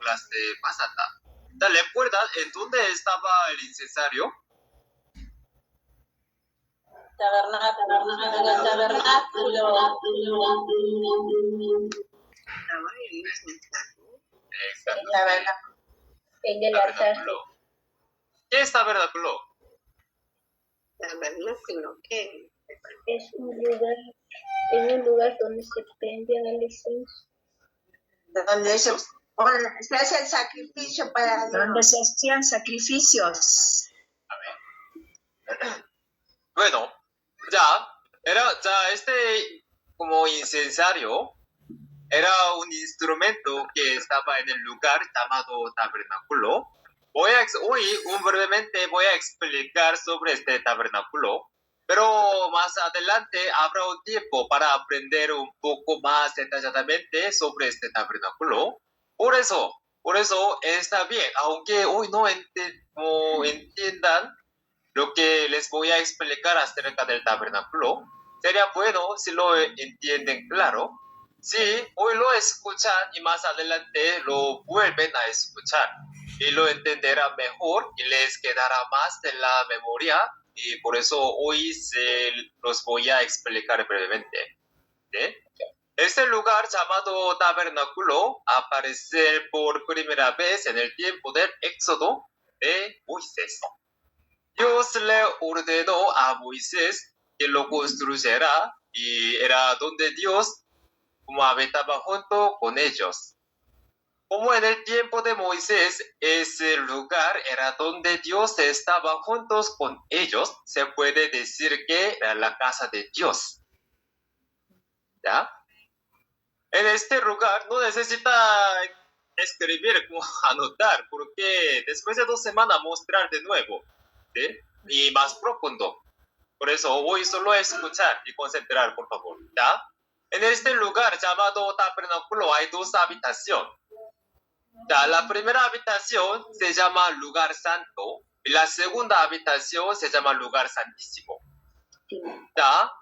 clase pasada. ¿Recuerdas en dónde estaba el incensario? Tabernáculo. En el altar. ¿Qué es tabernáculo? Tabernáculo, ¿qué? Es un lugar donde se prende el incienso. Donde se hace el sacrificio para Dios. Donde se hacían sacrificios. Bueno, este como incensario era un instrumento que estaba en el lugar llamado tabernáculo. Hoy brevemente voy a explicar sobre este tabernáculo, pero más adelante habrá un tiempo para aprender un poco más detalladamente sobre este tabernáculo. Por eso está bien, aunque hoy no entiendan lo que les voy a explicar acerca del tabernáculo, sería bueno si lo entienden claro. Sí, hoy lo escuchan y más adelante lo vuelven a escuchar y lo entenderán mejor y les quedará más en la memoria, y por eso hoy se los voy a explicar brevemente. ¿Sí? Este lugar llamado tabernáculo aparece por primera vez en el tiempo del Éxodo de Moisés. Dios le ordenó a Moisés que lo construyera y era donde Dios como habitaba junto con ellos. Como en el tiempo de Moisés ese lugar era donde Dios estaba juntos con ellos, se puede decir que era la casa de Dios. ¿Ya? En este lugar no necesita escribir como anotar, porque después de 2 semanas mostrar de nuevo, ¿sí? Y más profundo. Por eso voy solo a escuchar y concentrar, por favor. ¿Ya? En este lugar llamado tabernáculo hay 2 habitaciones. ¿Ya? La primera habitación se llama lugar santo y la segunda habitación se llama lugar santísimo. ¿Ya?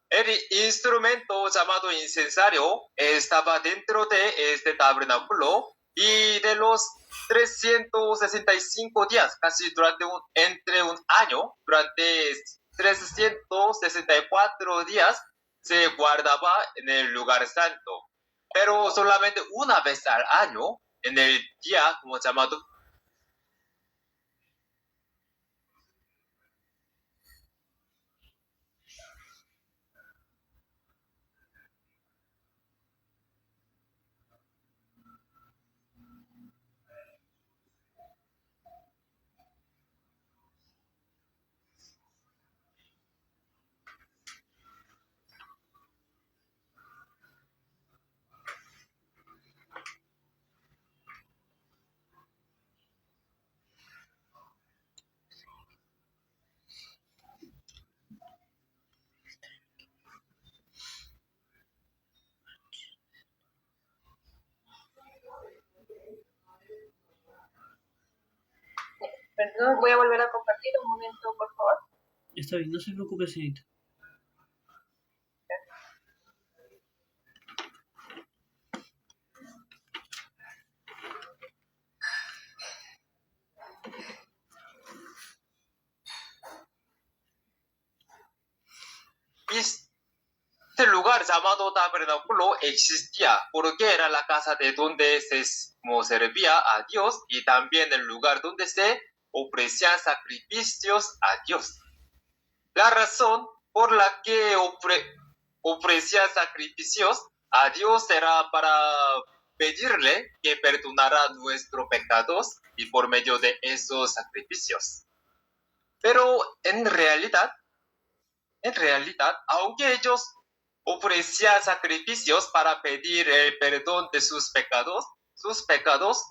El instrumento llamado incensario estaba dentro de este tabernáculo, y de los 365 días, casi entre un año, durante 364 días se guardaba en el lugar santo, pero solamente una vez al año, en el día como llamado Perdón, voy a volver a compartir un momento, por favor. Está bien, no se preocupe, señorita. Este lugar llamado tabernáculo existía porque era la casa de donde se servía a Dios y también el lugar donde se ofrecían sacrificios a Dios. La razón por la que ofrecían sacrificios a Dios era para pedirle que perdonara nuestros pecados y por medio de esos sacrificios. Pero en realidad, aunque ellos ofrecían sacrificios para pedir el perdón de sus pecados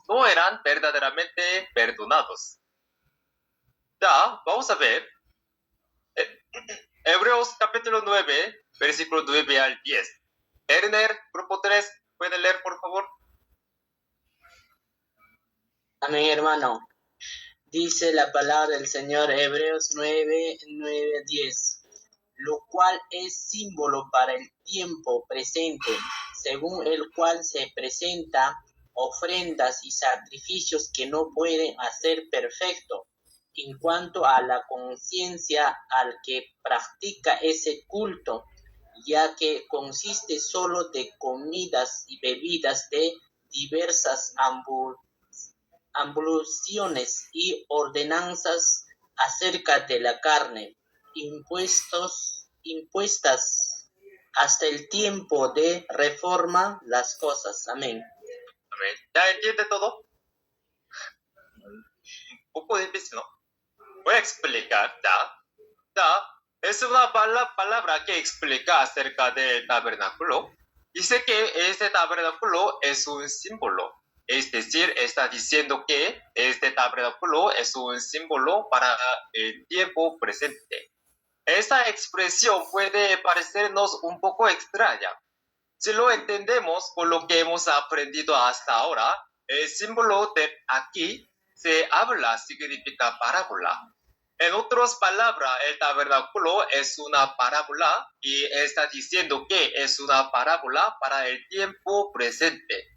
no eran verdaderamente perdonados. Ya, vamos a ver. Hebreos capítulo 9, versículo 9 al 10. Erner, grupo 3, ¿pueden leer, por favor? Amén, hermano. Dice la palabra del Señor, Hebreos 9, 9, 10, lo cual es símbolo para el tiempo presente, según el cual se presenta ofrendas y sacrificios que no pueden hacer perfecto. En cuanto a la conciencia al que practica ese culto, ya que consiste solo de comidas y bebidas de diversas ambulaciones y ordenanzas acerca de la carne, impuestas hasta el tiempo de reforma las cosas. Amén. Amén. ¿Ya entiende todo? Un poco difícil, ¿no? Voy a explicar, ¿ya? ¿Ya? Es una palabra que explica acerca del tabernáculo. Dice que este tabernáculo es un símbolo. Es decir, está diciendo que este tabernáculo es un símbolo para el tiempo presente. Esta expresión puede parecernos un poco extraña. Si lo entendemos por lo que hemos aprendido hasta ahora, el símbolo de aquí se habla significa parábola. En otras palabras, el tabernáculo es una parábola y está diciendo que es una parábola para el tiempo presente.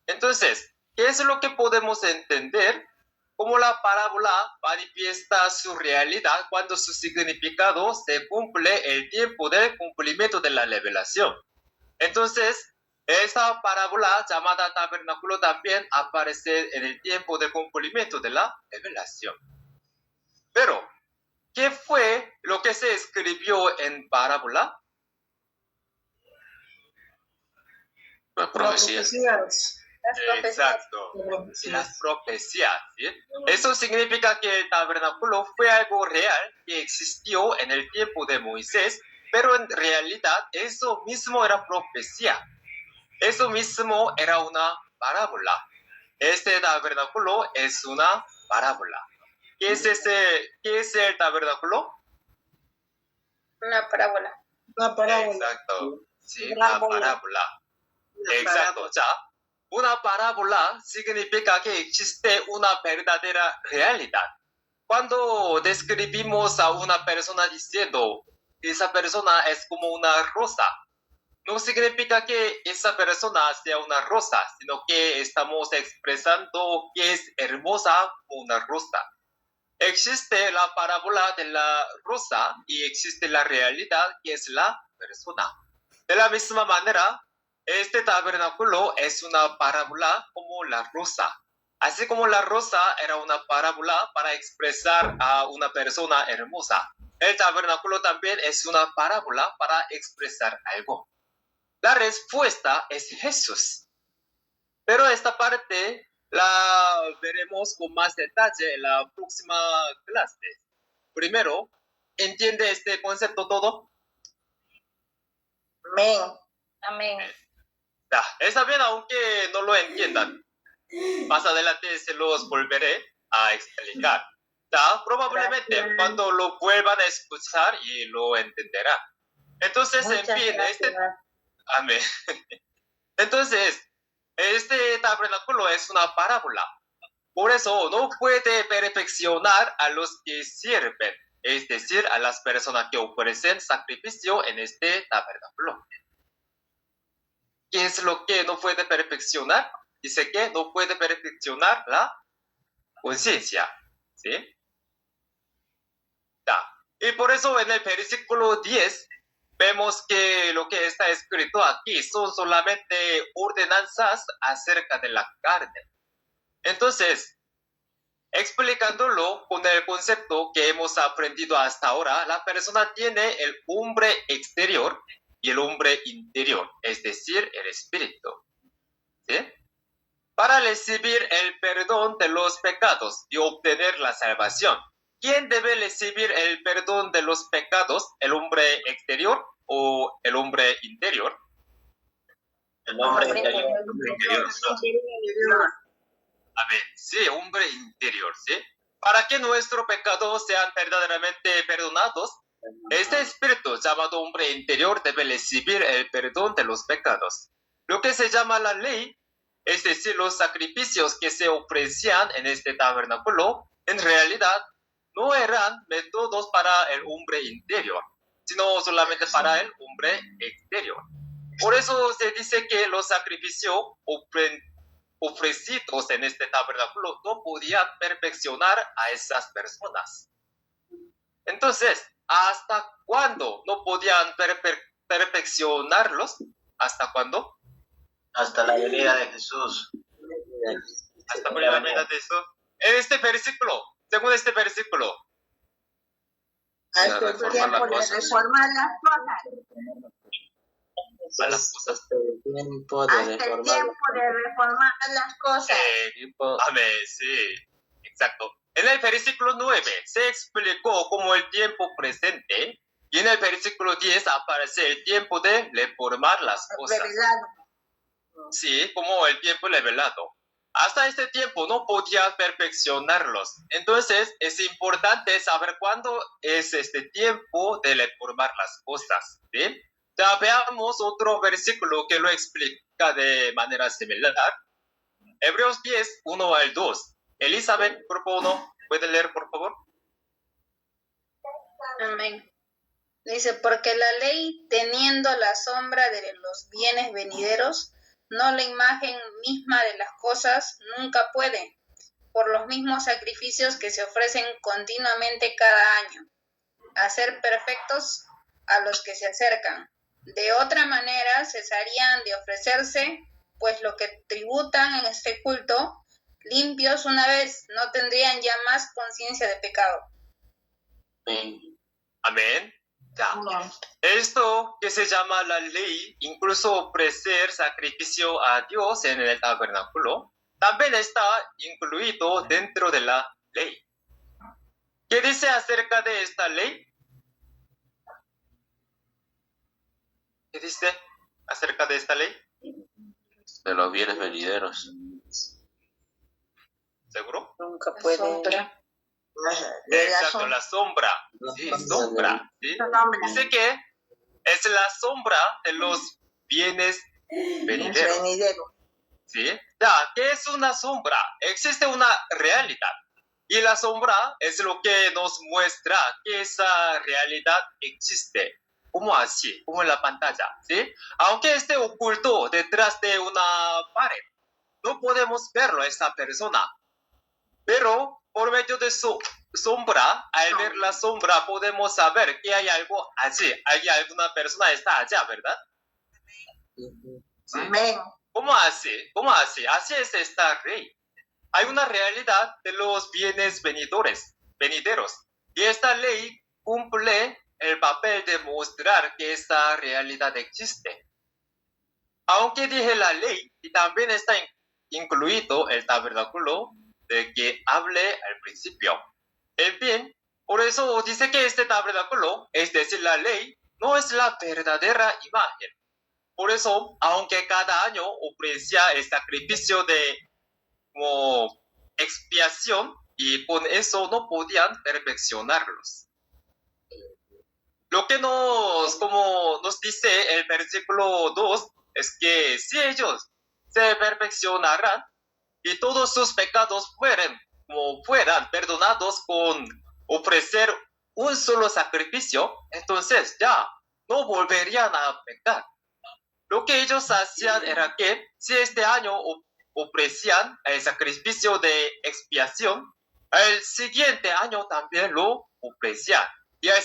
Entonces, ¿qué es lo que podemos entender? Cómo la parábola manifiesta su realidad cuando su significado se cumple el tiempo del cumplimiento de la revelación. Entonces, esta parábola llamada tabernáculo también aparece en el tiempo del cumplimiento de la revelación. Pero, ¿qué fue lo que se escribió en parábola? Profecías. Exacto, las profecías. ¿Sí? Eso significa que el tabernáculo fue algo real que existió en el tiempo de Moisés, pero en realidad eso mismo era profecía. Eso mismo era una parábola. Este tabernáculo es una parábola. ¿Qué es el tabernáculo? Una parábola. Una parábola. Exacto. Sí, una parábola. Exacto. Ya, una parábola significa que existe una verdadera realidad. Cuando describimos a una persona diciendo esa persona es como una rosa, no significa que esa persona sea una rosa, sino que estamos expresando que es hermosa como una rosa. Existe la parábola de la rosa y existe la realidad que es la persona. De la misma manera, este tabernáculo es una parábola como la rosa. Así como la rosa era una parábola para expresar a una persona hermosa, el tabernáculo también es una parábola para expresar algo. La respuesta es Jesús. Pero esta parte la veremos con más detalle en la próxima clase. Primero, ¿entiende este concepto todo? Amén. Amén. Ya, está bien, aunque no lo entiendan. Más adelante se los volveré a explicar. Ya, probablemente Gracias. cuando lo vuelvan a escuchar y lo entenderán. Entonces, Muchas en fin, gracias. Amén. Entonces, este tabernáculo es una parábola. Por eso no puede perfeccionar a los que sirven, es decir, a las personas que ofrecen sacrificio en este tabernáculo. ¿Qué es lo que no puede perfeccionar? Dice que no puede perfeccionar la conciencia. ¿Sí? Ya. Y por eso en el versículo 10 vemos que lo que está escrito aquí son solamente ordenanzas acerca de la carne. Entonces, explicándolo con el concepto que hemos aprendido hasta ahora, la persona tiene el hombre exterior y el hombre interior, es decir, el espíritu. ¿Sí? Para recibir el perdón de los pecados y obtener la salvación, ¿quién debe recibir el perdón de los pecados? ¿El hombre exterior o el hombre interior? El hombre Hombre interior. Amén. Sí, hombre interior, ¿sí? Para que nuestros pecados sean verdaderamente perdonados, este espíritu llamado hombre interior debe recibir el perdón de los pecados. Lo que se llama la ley, es decir, los sacrificios que se ofrecían en este tabernáculo, en realidad no eran métodos para el hombre interior, sino solamente para el hombre exterior. Por eso se dice que los sacrificios ofrecidos en este tabernáculo no podían perfeccionar a esas personas. Entonces, ¿hasta cuándo no podían perfeccionarlos? ¿Hasta cuándo? Hasta la venida de Jesús. Hasta la venida de Jesús. En este versículo, según este versículo, Hasta el reformar tiempo las de cosas. reformar las cosas. a las cosas. Hasta el tiempo de Hasta el reformar. tiempo de reformar las cosas. Amén, sí, exacto. En el versículo 9 se explicó como el tiempo presente y en el versículo 10 aparece el tiempo de reformar las cosas. Revelado. Sí, como el tiempo revelado. Hasta este tiempo no podía perfeccionarlos. Entonces es importante saber cuándo es este tiempo de reformar las cosas. ¿Sí? Ya veamos otro versículo que lo explica de manera similar. Hebreos 10, 1 al 2. Elizabeth, por favor, ¿puede leer, por favor? Amén. Dice, porque la ley, teniendo la sombra de los bienes venideros, no la imagen misma de las cosas, nunca puede, por los mismos sacrificios que se ofrecen continuamente cada año, hacer perfectos a los que se acercan. De otra manera, cesarían de ofrecerse, pues los que tributan en este culto, limpios una vez, no tendrían ya más conciencia de pecado. Amén. Ya. Esto que se llama la ley, incluso ofrecer sacrificio a Dios en el tabernáculo, también está incluido dentro de la ley. ¿Qué dice acerca de esta ley? ¿Qué dice acerca de esta ley? De los bienes venideros. ¿Seguro? Nunca puede. Exacto, la sombra. Sí, sombra. ¿Sí? Dice que es la sombra de los bienes venideros. Venidero. ¿Sí? Ya, ¿qué es una sombra? Existe una realidad. Y la sombra es lo que nos muestra que esa realidad existe. Como así, como en la pantalla. ¿Sí? Aunque esté oculto detrás de una pared, no podemos verlo a esa persona. Pero por medio de su sombra, al ver la sombra, podemos saber que hay algo allí. Hay alguna persona está allá, ¿verdad? Sí. Amén. ¿Cómo así? ¿Cómo así? Así es esta ley. Hay una realidad de los bienes venideros. Y esta ley cumple el papel de mostrar que esta realidad existe. Aunque dije la ley, y también está incluido el tabernáculo de que hablé al principio. En fin, por eso dice que este tabernáculo, es decir, la ley, no es la verdadera imagen. Por eso, aunque cada año ofrecía el sacrificio de como expiación, y con eso no podían perfeccionarlos. Lo que como nos dice el versículo 2, es que si ellos se perfeccionarán y todos sus pecados fueran perdonados con ofrecer un solo sacrificio, entonces ya no volverían a pecar. Lo que ellos hacían era que si este año ofrecían el sacrificio de expiación, el siguiente año también lo ofrecían. Y al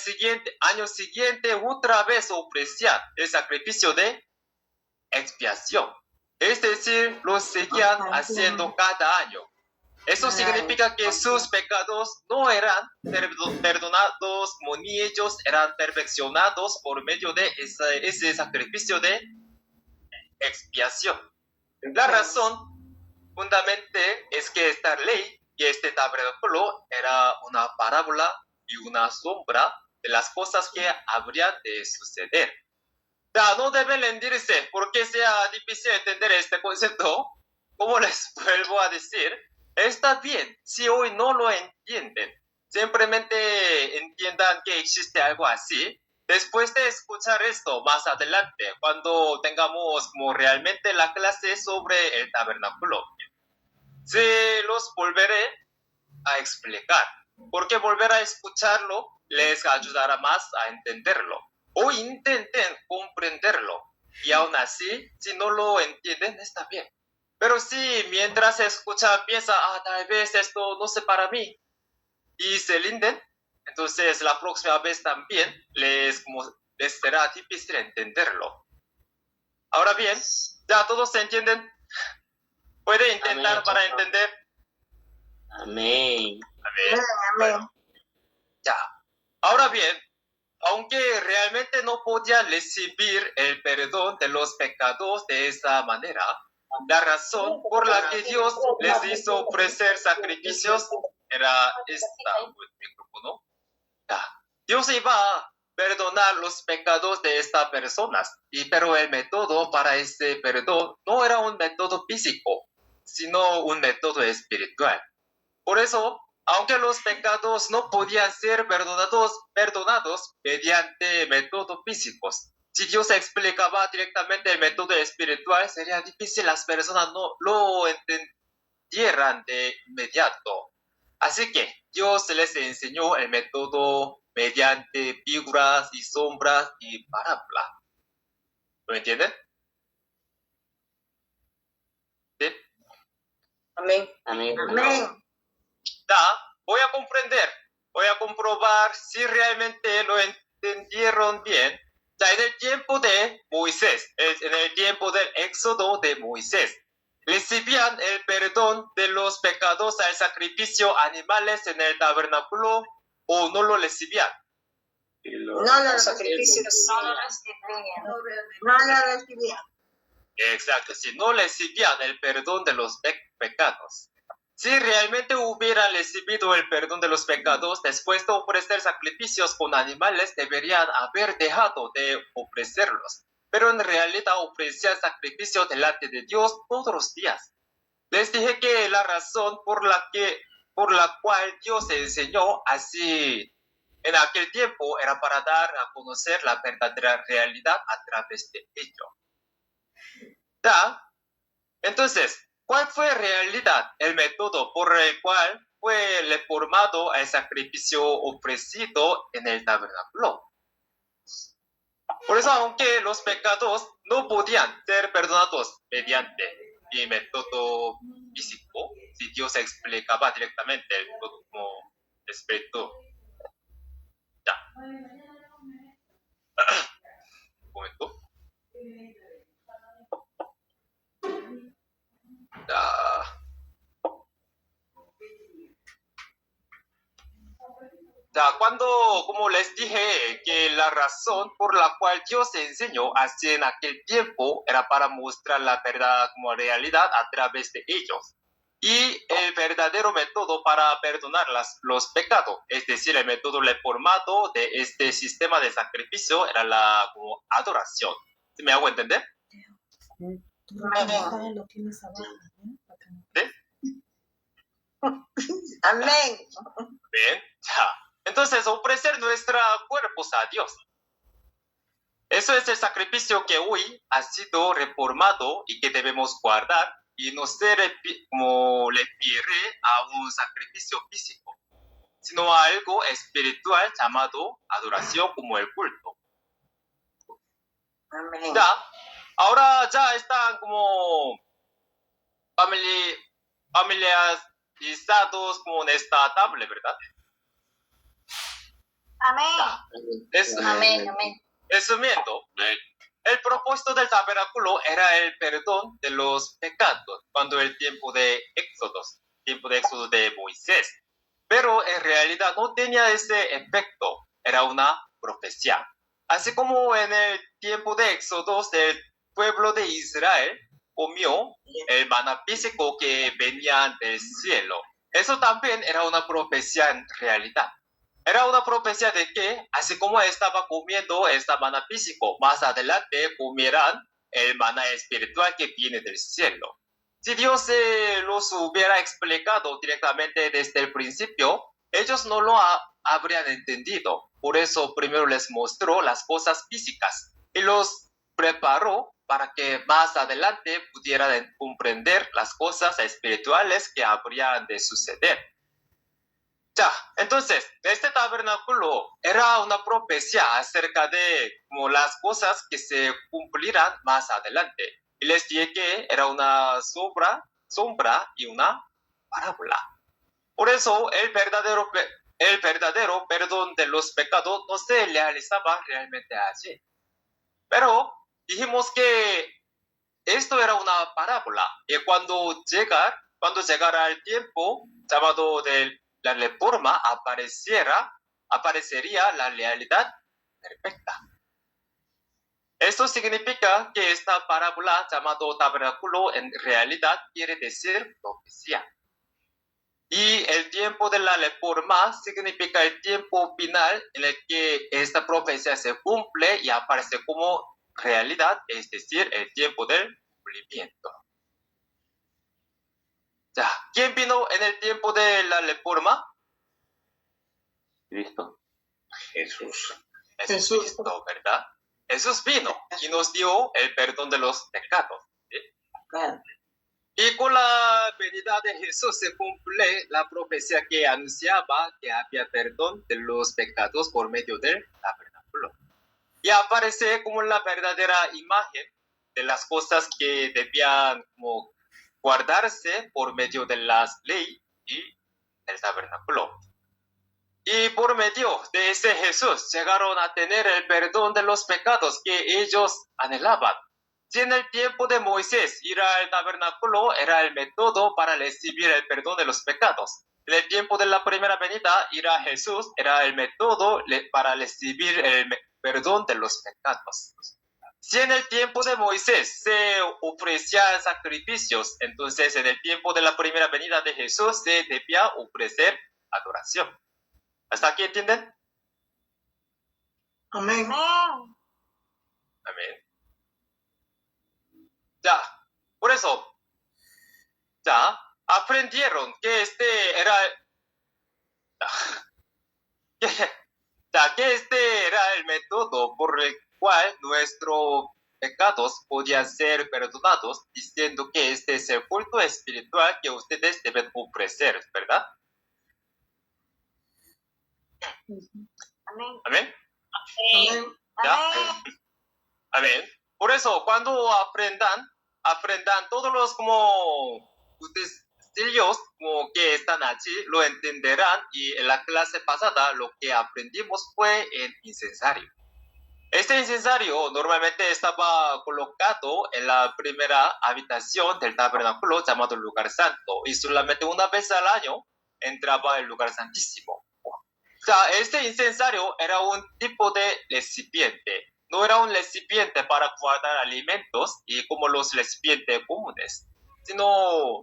año siguiente otra vez ofrecían el sacrificio de expiación. Es decir, lo seguían haciendo cada año. Eso significa que sus pecados no eran perdonados, ni ellos eran perfeccionados por medio de ese sacrificio de expiación. La razón fundamental es que esta ley y este tabernáculo era una parábola y una sombra de las cosas que habrían de suceder. Ya, no deben rendirse porque sea difícil entender este concepto. Como les vuelvo a decir, está bien si hoy no lo entienden. Simplemente entiendan que existe algo así. Después de escuchar esto más adelante, cuando tengamos como realmente la clase sobre el tabernáculo, se los volveré a explicar, porque volver a escucharlo les ayudará más a entenderlo. O intenten comprenderlo. Y aún así, si no lo entienden, está bien. Pero si mientras escucha piensa, tal vez esto no sé para mí, y se rinden, entonces la próxima vez también les será difícil entenderlo. Ahora bien, ¿ya todos se entienden? ¿Puede intentar Amén. para entender? Amén. Amén. Amén. Bueno, ya. Ahora bien, aunque realmente no podían recibir el perdón de los pecados de esa manera, la razón por la que Dios les hizo ofrecer sacrificios era esta. El micrófono. Ya. Dios iba a perdonar los pecados de estas personas, pero el método para ese perdón no era un método físico, sino un método espiritual. Por eso, aunque los pecados no podían ser perdonados mediante métodos físicos, si Dios explicaba directamente el método espiritual, sería difícil las personas no lo entendieran de inmediato. Así que Dios les enseñó el método mediante figuras y sombras y parábolas. ¿Lo entienden? ¿Sí? Amén. Amén. Amén. Voy a comprender, voy a comprobar si realmente lo entendieron bien. En el tiempo de Moisés, en el tiempo del éxodo de Moisés, recibían el perdón de los pecados al sacrificio animales en el tabernáculo o no lo recibían. No lo Sacrificios. No lo recibía. Exacto, si no recibían el perdón de los pecados. Si realmente hubieran recibido el perdón de los pecados después de ofrecer sacrificios con animales, deberían haber dejado de ofrecerlos. Pero en realidad ofrecían sacrificios delante de Dios todos los días. Les dije que la razón por la cual Dios enseñó así en aquel tiempo era para dar a conocer la verdadera realidad a través de ello. Entonces, ¿cuál fue en realidad el método por el cual fue reformado el sacrificio ofrecido en el tabernáculo? Por eso, aunque los pecados no podían ser perdonados mediante el método físico, si Dios explicaba directamente el método como espíritu. Ya. Un momento. Como les dije, que la razón por la cual Dios enseñó así en aquel tiempo era para mostrar la verdad como realidad a través de ellos. Y el verdadero método para perdonar los pecados, es decir, el método reformado de este sistema de sacrificio era la como adoración. ¿Sí me hago entender? Amén. Bien, ya. Entonces, ofrecer nuestros cuerpos a Dios. Eso es el sacrificio que hoy ha sido reformado y que debemos guardar y no se como le refiere a un sacrificio físico, sino a algo espiritual llamado adoración como el culto. Amén. Ahora ya están como familiarizados con esta tabla, ¿verdad? Amén. Amén. Resumiendo, el propósito del tabernáculo era el perdón de los pecados cuando el tiempo de éxodo de Moisés. Pero en realidad no tenía ese efecto, era una profecía. Así como en el tiempo de éxodo el pueblo de Israel comió el maná físico que venía del cielo. Eso también era una profecía en realidad. Era una profecía de que, así como estaba comiendo este maná físico, más adelante comieran el maná espiritual que viene del cielo. Si Dios los hubiera explicado directamente desde el principio, ellos no lo habrían entendido. Por eso primero les mostró las cosas físicas y los preparó para que más adelante pudieran comprender las cosas espirituales que habrían de suceder. Entonces, este tabernáculo era una profecía acerca de como las cosas que se cumplirán más adelante. y les dije que era una sombra y una parábola. Por eso el verdadero perdón de los pecados no se realizaba realmente allí. Pero dijimos que esto era una parábola y cuando llegara el tiempo llamado de la reforma aparecería la realidad perfecta. Esto significa que esta parábola llamado tabernáculo en realidad quiere decir profecía. Y el tiempo de la reforma significa el tiempo final en el que esta profecía se cumple y aparece como realidad, es decir, el tiempo del cumplimiento. Ya, ¿quién vino en el tiempo de la reforma? Cristo. Jesús. Jesucristo, ¿verdad? Jesús vino y nos dio el perdón de los pecados. ¿Sí? Claro. Y con la venida de Jesús se cumple la profecía que anunciaba que había perdón de los pecados por medio del tabernáculo. Y aparece como la verdadera imagen de las cosas que debían como guardarse por medio de las leyes y el tabernáculo. Y por medio de ese Jesús llegaron a tener el perdón de los pecados que ellos anhelaban. Si en el tiempo de Moisés ir al tabernáculo era el método para recibir el perdón de los pecados, en el tiempo de la primera venida ir a Jesús era el método para recibir el perdón de los pecados. Si en el tiempo de Moisés se ofrecían sacrificios, entonces en el tiempo de la primera venida de Jesús se debía ofrecer adoración. ¿Hasta aquí entienden? Amén. Amén. Ya, por eso, ya, aprendieron que este era, que este era el método por el cual nuestros pecados podían ser perdonados, diciendo que este es el culto espiritual que ustedes deben ofrecer, ¿verdad? Amén. Amén. Amén. ¿Ya? Amén. Por eso, cuando aprendan todos los como utensilios como que están allí, lo entenderán y en la clase pasada lo que aprendimos fue el incensario. Este incensario normalmente estaba colocado en la primera habitación del tabernáculo llamado lugar santo y solamente una vez al año entraba al lugar santísimo. O sea, este incensario era un tipo de recipiente. No era un recipiente para guardar alimentos y como los recipientes comunes, sino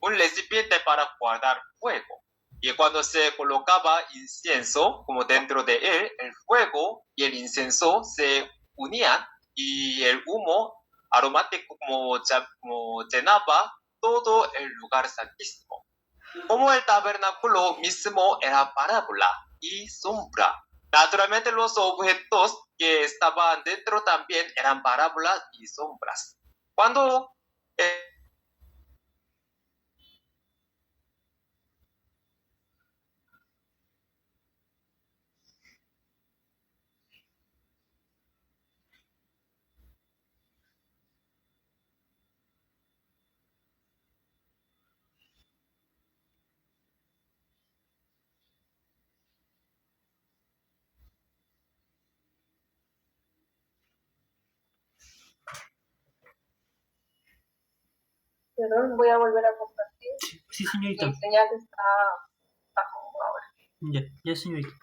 un recipiente para guardar fuego. Y cuando se colocaba incienso, como dentro de él, el fuego y el incienso se unían y el humo aromático como llenaba todo el lugar santísimo. Como el tabernáculo mismo era parábola y sombra. Naturalmente los objetos que estaban dentro también eran parábolas y sombras. Cuando Perdón, voy a volver a compartir. Sí, señorita. Mi señal está bajo ahora. Ya, señorita.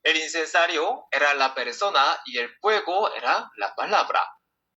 el incensario era la persona y el fuego era la palabra.